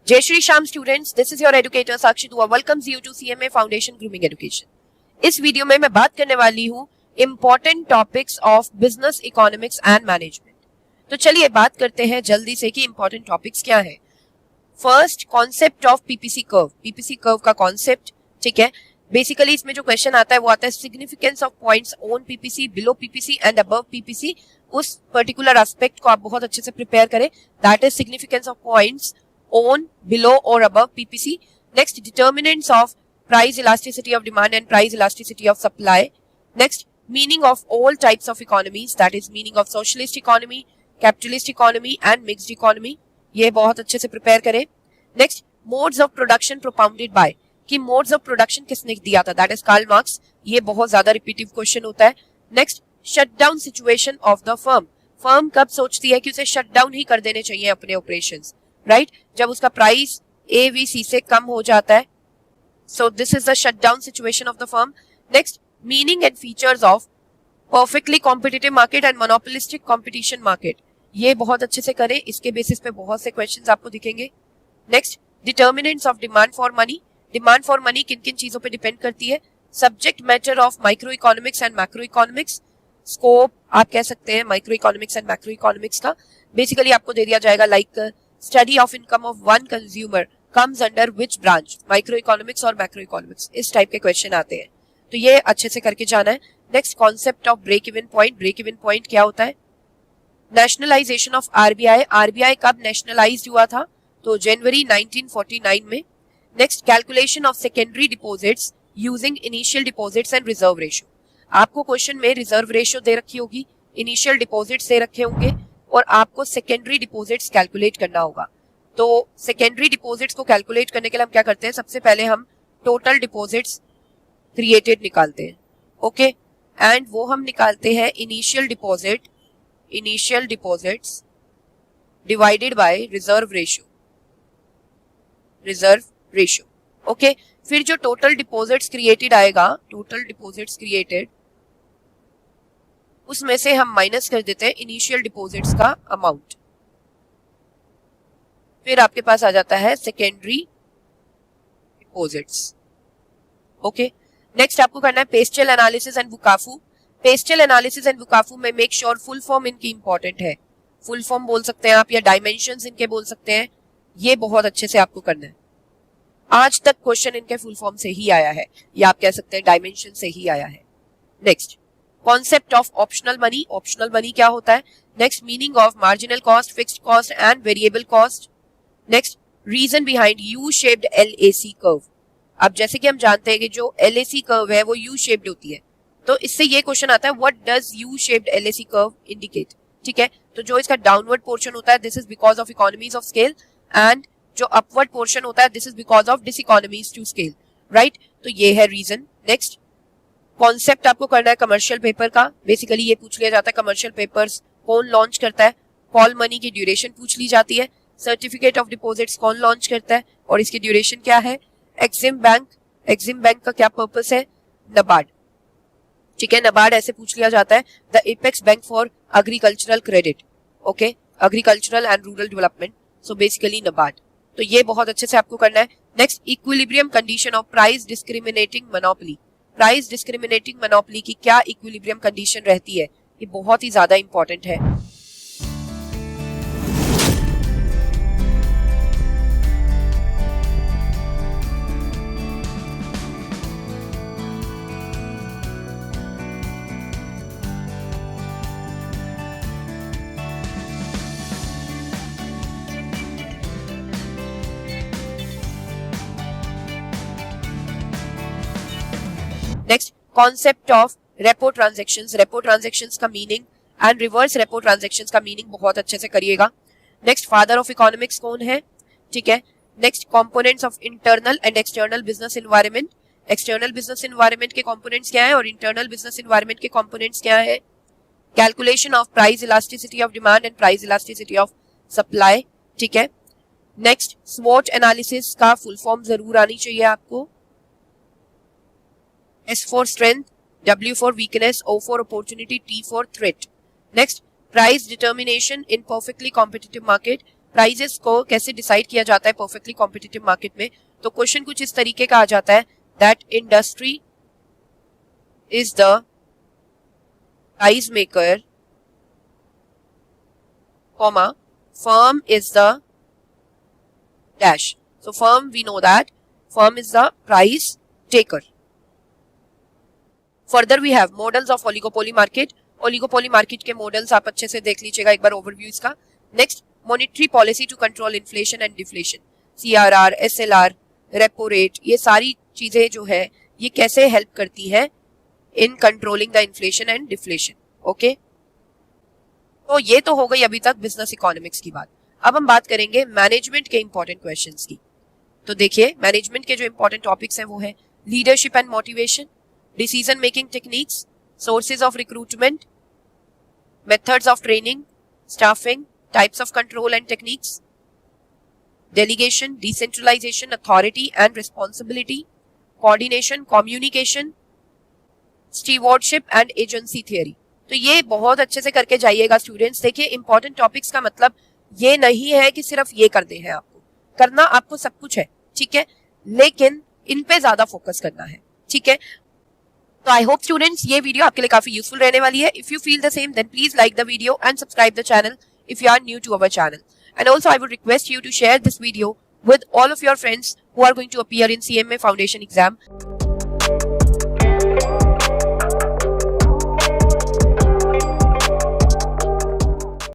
Jai Shri Sham students, this is your educator Sakshi Dua welcomes you to CMA Foundation Grooming Education. इस video में मैं बात करने वाली हूँ important topics of business economics and management. तो चलिए बात करते हैं जल्दी से कि इम्पोर्टेंट टॉपिक्स क्या है। First, concept of PPC curve. PPC curve का कॉन्सेप्ट, ठीक है। बेसिकली इसमें जो क्वेश्चन आता है वो आता है significance of points on PPC, below PPC and above PPC. उस पर्टिकुलर एस्पेक्ट को आप बहुत अच्छे से प्रिपेयर करें, that is significance of points on, below or above PPC. Next, determinants of price elasticity of demand and price elasticity of supply. Next, meaning of all types of economies, that is meaning of socialist economy, capitalist economy and mixed economy. ये बहुत अच्छे से prepare करें। Next, modes of production propounded by, कि modes of production किसने दिया था, that is Karl Marx. ये बहुत ज्यादा रिपीटिव क्वेश्चन होता है। Next, shutdown situation of the firm. Firm कब सोचती है कि उसे शटडाउन ही कर देने चाहिए अपने ऑपरेशंस, राइट? जब उसका प्राइस एवीसी से कम हो जाता है। So this is the shutdown situation of the firm. Next, meaning and features of perfectly competitive market and monopolistic competition market. ये बहुत अच्छे से करें, इसके बेसिस पे बहुत से क्वेश्चंस आपको दिखेंगे। Next, determinants of demand for money. Demand for money किन किन चीजों पे डिपेंड करती है। Subject matter of micro economics and macro economics. Scope आप कह सकते हैं micro economics and macro economics का। बेसिकली आपको दे दिया जाएगा like study of income of one consumer comes under which branch, micro economics और मैक्रो इकोनॉमिक्स। इस टाइप के क्वेश्चन आते हैं, तो ये अच्छे से करके जाना है। Next, concept of break even point. Break even point क्या होता है। Nationalisation of RBI. आरबीआई कब नेशनलाइज्ड हुआ था, तो जनवरी 1949 में। Next, calculation of secondary deposits using initial deposits and reserve ratio. आपको क्वेश्चन में रिजर्व रेशियो दे रखी होगी, इनिशियल डिपॉजिट्स दे रखे होंगे और आपको सेकेंडरी डिपॉजिट्स कैलकुलेट करना होगा। तो सेकेंडरी डिपॉजिट्स को कैलकुलेट करने के लिए हम क्या करते हैं, सबसे पहले हम टोटल डिपॉजिट्स क्रिएटेड निकालते हैं, ओके। एंड वो हम निकालते हैं initial deposits divided by reserve ratio, okay. फिर जो टोटल डिपॉजिट्स क्रिएटेड आएगा, टोटल डिपॉजिट्स क्रिएटेड, उसमें से हम माइनस कर देते हैं इनिशियल डिपॉजिट्स का अमाउंट। फिर आपके पास आ जाता है सेकेंडरी डिपॉजिट्स, ओके। नेक्स्ट आपको करना है पेस्टेल एनालिसिस एंड वुकाफू। पेस्टेल एनालिसिस एंड वुकाफू में मेक श्योर फुल फॉर्म इनकी इंपॉर्टेंट है। फुल फॉर्म बोल सकते हैं आप या डायमेंशंस इनके बोल सकते हैं। ये बहुत अच्छे से आपको करना है। आज तक क्वेश्चन इनके फुल फॉर्म से ही आया है या आप कह सकते हैं डायमेंशन से ही आया है। Next, concept of optional money. Optional money क्या होता है। Next, meaning of marginal cost, fixed cost and variable cost. Next, reason behind U shaped LAC curve. अब जैसे कि हम जानते हैं कि जो एलएसी कर्व है वो यू शेप्ड होती है, तो इससे ये क्वेश्चन आता है what does U shaped LAC curve indicate, ठीक है। तो जो इसका डाउनवर्ड पोर्शन होता है this is because of economies of scale, and जो अपवर्ड पोर्शन होता है this is because of diseconomies to scale, right. तो ये है रीजन। नेक्स्ट, कॉन्सेप्ट आपको करना है कमर्शियल पेपर का। बेसिकली ये पूछ लिया जाता है कमर्शियल पेपर्स कौन लॉन्च करता है। कॉल मनी की ड्यूरेशन पूछ ली जाती है। सर्टिफिकेट ऑफ डिपॉजिट्स कौन लॉन्च करता है और इसकी ड्यूरेशन क्या है। एग्जिम बैंक का क्या पर्पस है। नबार्ड, ठीक है, नबार्ड ऐसे पूछ लिया जाता है। The apex bank for agricultural credit, okay, agricultural and rural development, so basically NABARD. तो ये बहुत अच्छे से आपको करना है। Next, equilibrium condition of price discriminating monopoly. Price discriminating monopoly की क्या इक्विलिब्रियम कंडीशन रहती है, ये बहुत ही ज्यादा इंपॉर्टेंट है। Next, concept of repo transactions. Repo transactions का meaning and reverse repo transactions का मीनिंग बहुत अच्छे से करिएगा। नेक्स्ट, फादर ऑफ इकोनॉमिक्स कौन है, ठीक है। Next, components of internal and external business environment. External business environment के कंपोनेंट्स क्या है और इंटरनल बिजनेस एनवायरनमेंट के कंपोनेंट्स क्या है। Calculation of price elasticity of demand and price elasticity of supply, ठीक है। नेक्स्ट, स्वॉट एनालिसिस का फुल फॉर्म जरूर आनी चाहिए आपको। S for strength, W for weakness, O for opportunity, T for threat. Next, price determination in perfectly competitive market. Prices को कैसे decide किया जाता है परफेक्टली कॉम्पिटिटिव मार्केट में, तो क्वेश्चन कुछ इस तरीके का आ जाता है that industry is the price maker, comma, firm is the dash. So firm, we know that firm is the price taker. Further we have models of oligopoly market. Oligopoly market के models आप अच्छे से देख लीजिएगा एक बार overview इसका. Next, monetary policy to control inflation and deflation. CRR, SLR, repo rate, ये सारी चीजें जो है ये कैसे help करती है in controlling the inflation and deflation. Okay? तो ये तो हो गई अभी तक बिजनेस इकोनॉमिक्स की बात. अब हम बात करेंगे मैनेजमेंट के इंपॉर्टेंट क्वेश्चंस की. तो देखिए मैनेजमेंट के जो इंपॉर्टेंट टॉपिक्स हैं वो है leadership and motivation, decision making techniques, sources of recruitment, methods of training, staffing, types of control and techniques, delegation, decentralisation, authority and responsibility, coordination, communication, stewardship and agency theory. तो ये बहुत अच्छे से करके जाइएगा स्टूडेंट्स. देखिए इंपॉर्टेंट टॉपिक्स का मतलब ये नहीं है कि सिर्फ ये करते हैं, आपको करना आपको सब कुछ है, ठीक है, लेकिन इन पे ज्यादा फोकस करना है, ठीक है. तो आई होप स्टूडेंट्स ये वीडियो आपके लिए काफी यूजफुल रहने वाली है. If you feel the same then please like the video and subscribe the channel if you are new to our channel. And also I would request you to share this video with all of your friends who are going to appear in CMA Foundation exam.